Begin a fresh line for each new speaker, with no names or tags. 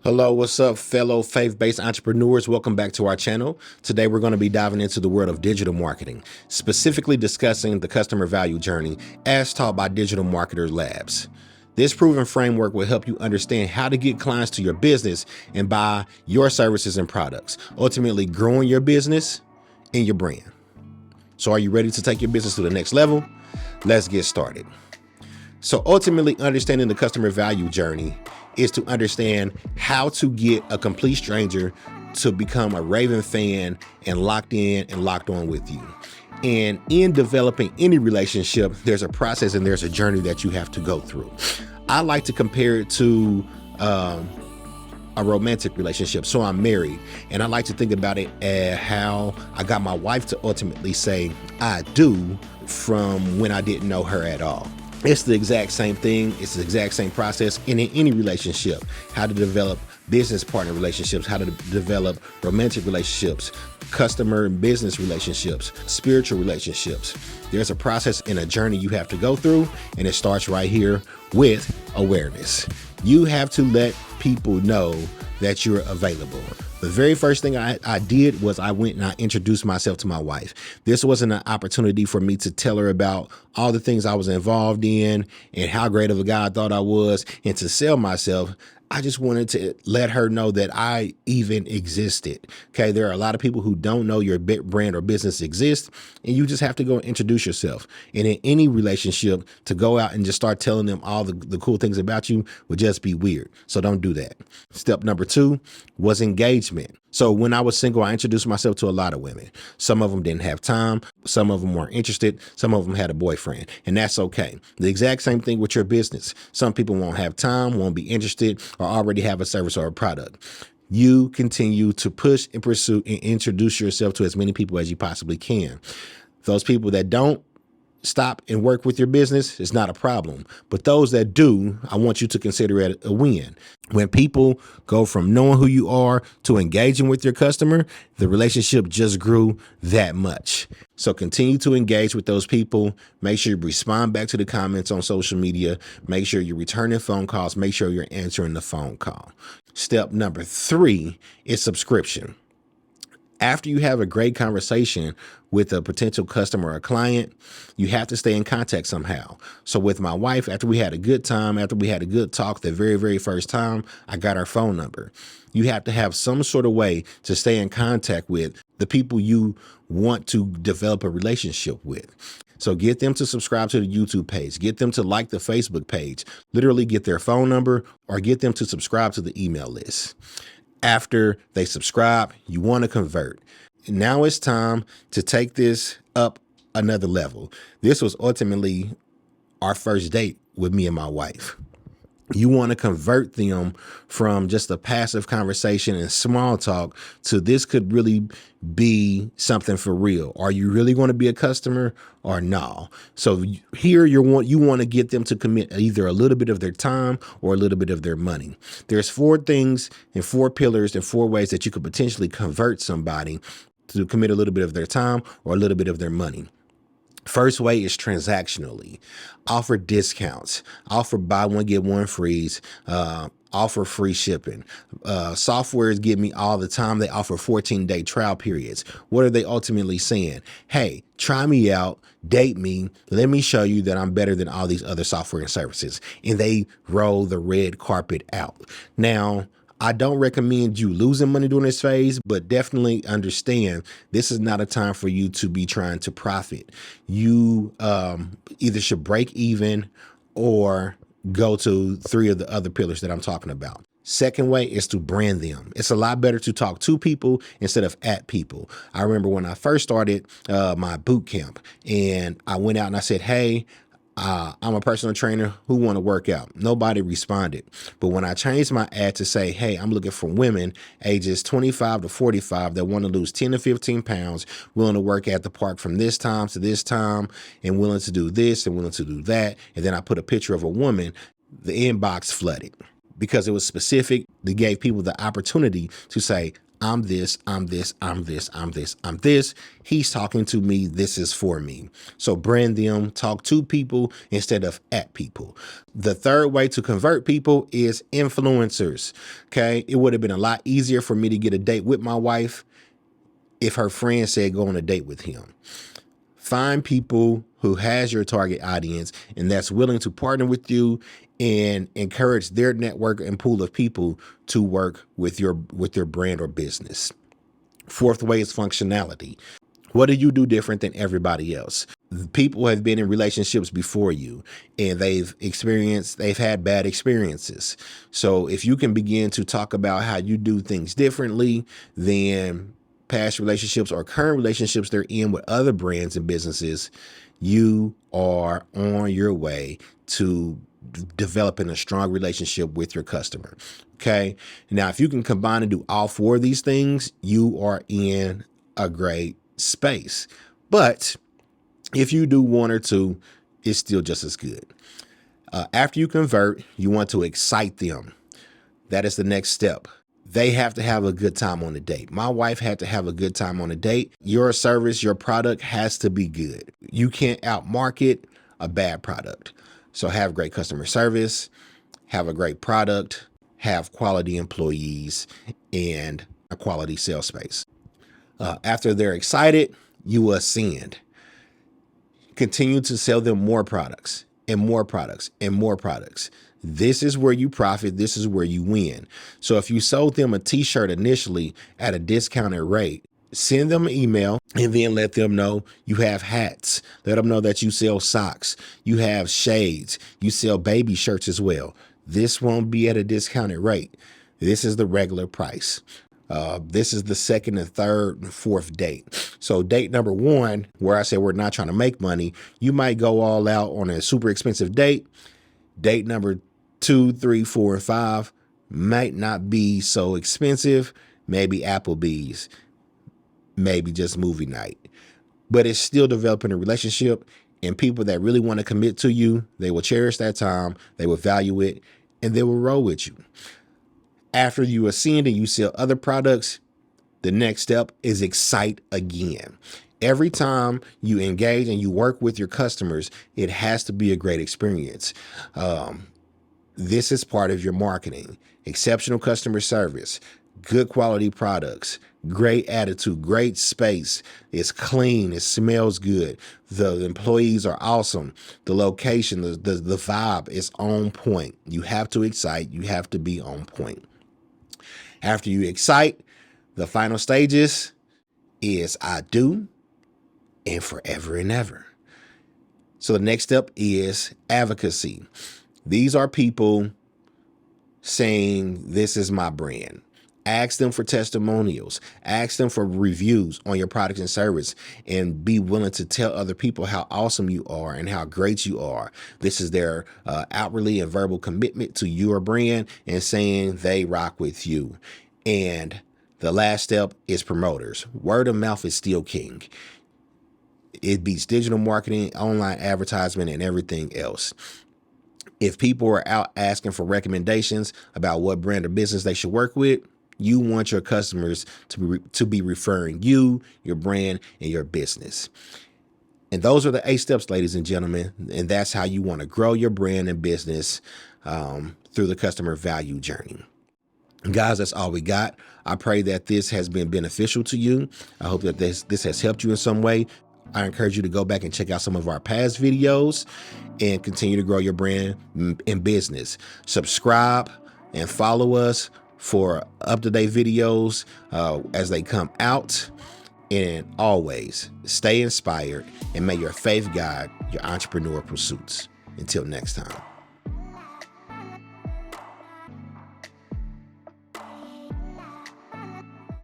Hello, what's up, fellow faith-based entrepreneurs? Welcome back to our channel. Today, we're going to be diving into the world of digital marketing, specifically discussing the customer value journey as taught by Digital Marketer Labs. This proven framework will help you understand how to get clients to your business and buy your services and products, ultimately growing your business and your brand. So are you ready to take your business to the next level? Let's get started. So ultimately, understanding the customer value journey is to understand how to get a complete stranger to become a raving fan and locked in and locked on with you. And in developing any relationship, there's a process and there's a journey that you have to go through. I like to compare it to a romantic relationship. So I'm married, and I like to think about it as how I got my wife to ultimately say I do from when I didn't know her at all. It's the exact same thing. It's the exact same process in any relationship. How to develop business partner relationships, how to develop romantic relationships, customer and business relationships, spiritual relationships. There's a process and a journey you have to go through, and it starts right here with awareness. You have to let people know that you're available. The very first thing I did was I went and I introduced myself to my wife. This wasn't an opportunity for me to tell her about all the things I was involved in and how great of a guy I thought I was and to sell myself. I just wanted to let her know that I even existed. Okay, there are a lot of people who don't know your brand or business exists, and you just have to go and introduce yourself. And in any relationship, to go out and just start telling them all the cool things about you would just be weird. So don't do that. Step number 2 was engagement. So when I was single, I introduced myself to a lot of women. Some of them didn't have time. Some of them weren't interested. Some of them had a boyfriend, and that's okay. The exact same thing with your business. Some people won't have time, won't be interested, or already have a service or a product. You continue to push and pursue and introduce yourself to as many people as you possibly can. Those people that don't stop and work with your business, it's not a problem. But those that do, I want you to consider it a win. When people go from knowing who you are to engaging with your customer, the relationship just grew that much. So continue to engage with those people. Make sure you respond back to the comments on social media. Make sure you're returning phone calls. Make sure you're answering the phone call. Step number 3 is subscription. After you have a great conversation with a potential customer or client, you have to stay in contact somehow. So with my wife, after we had a good time, after we had a good talk, the very, very first time, I got her phone number. You have to have some sort of way to stay in contact with the people you want to develop a relationship with. So get them to subscribe to the YouTube page, get them to like the Facebook page, literally get their phone number or get them to subscribe to the email list. After they subscribe, you want to convert. Now it's time to take this up another level. This was ultimately our first date with me and my wife. You want to convert them from just a passive conversation and small talk to this could really be something for real. Are you really going to be a customer or no? So here you want to get them to commit either a little bit of their time or a little bit of their money. There's 4 things and 4 pillars and 4 ways that you could potentially convert somebody to commit a little bit of their time or a little bit of their money. First way is transactionally. Offer discounts, offer buy one, get one frees, offer free shipping. Softwares give me all the time. They offer 14-day trial periods. What are they ultimately saying? Hey, try me out, date me. Let me show you that I'm better than all these other software and services. And they roll the red carpet out. Now, I don't recommend you losing money during this phase, but definitely understand this is not a time for you to be trying to profit. You either should break even or go to 3 of the other pillars that I'm talking about. Second way is to brand them. It's a lot better to talk to people instead of at people. I remember when I first started my boot camp and I went out and I said, hey, I'm a personal trainer who want to work out. Nobody responded. But when I changed my ad to say, hey, I'm looking for women ages 25 to 45 that want to lose 10 to 15 pounds, willing to work at the park from this time to this time and willing to do this and willing to do that. And then I put a picture of a woman, the inbox flooded because it was specific. They gave people the opportunity to say, I'm this, I'm this, I'm this, I'm this, I'm this. He's talking to me. This is for me. So brand them, talk to people instead of at people. The third way to convert people is influencers. Okay. It would have been a lot easier for me to get a date with my wife if her friend said go on a date with him. Find people who has your target audience and that's willing to partner with you and encourage their network and pool of people to work with your brand or business. Fourth way is functionality. What do you do different than everybody else? People have been in relationships before you and they've had bad experiences. So if you can begin to talk about how you do things differently than past relationships or current relationships they're in with other brands and businesses, you are on your way to developing a strong relationship with your customer. Okay. Now, if you can combine and do all four of these things, you are in a great space. But if you do one or two, it's still just as good. After you convert, you want to excite them. That is the next step. They have to have a good time on the date. My wife had to have a good time on a date. Your service, your product has to be good. You can't outmarket a bad product. So have great customer service, have a great product, have quality employees, and a quality sales space. After they're excited, you ascend. Continue to sell them more products and more products and more products. This is where you profit. This is where you win. So if you sold them a t-shirt initially at a discounted rate, send them an email and then let them know you have hats. Let them know that you sell socks. You have shades. You sell baby shirts as well. This won't be at a discounted rate. This is the regular price. This is the second and third and fourth date. So date number one, where I say we're not trying to make money, you might go all out on a super expensive date. Date number 2, 3, 4, and 5 might not be so expensive. Maybe Applebee's, maybe just movie night, but it's still developing a relationship, and people that really want to commit to you, they will cherish that time, they will value it, and they will roll with you. After you ascend and you sell other products, the next step is excite again. Every time you engage and you work with your customers, it has to be a great experience. This is part of your marketing. Exceptional customer service, good quality products, great attitude, great space. It's clean. It smells good. The employees are awesome. The location, the vibe is on point. You have to excite. You have to be on point. After you excite, the final stages is I do and forever and ever. So the next step is advocacy. These are people saying, this is my brand. Ask them for testimonials. Ask them for reviews on your products and service, and be willing to tell other people how awesome you are and how great you are. This is their outwardly and verbal commitment to your brand and saying they rock with you. And the last step is promoters. Word of mouth is still king. It beats digital marketing, online advertisement, and everything else. If people are out asking for recommendations about what brand or business they should work with, you want your customers to be referring you, your brand, and your business. And those are the 8 steps, ladies and gentlemen. And that's how you want to grow your brand and business through the customer value journey. Guys, that's all we got. I pray that this has been beneficial to you. I hope that this has helped you in some way. I encourage you to go back and check out some of our past videos and continue to grow your brand and business. Subscribe and follow us for up-to-date videos as they come out. And always stay inspired and may your faith guide your entrepreneur pursuits. Until next time.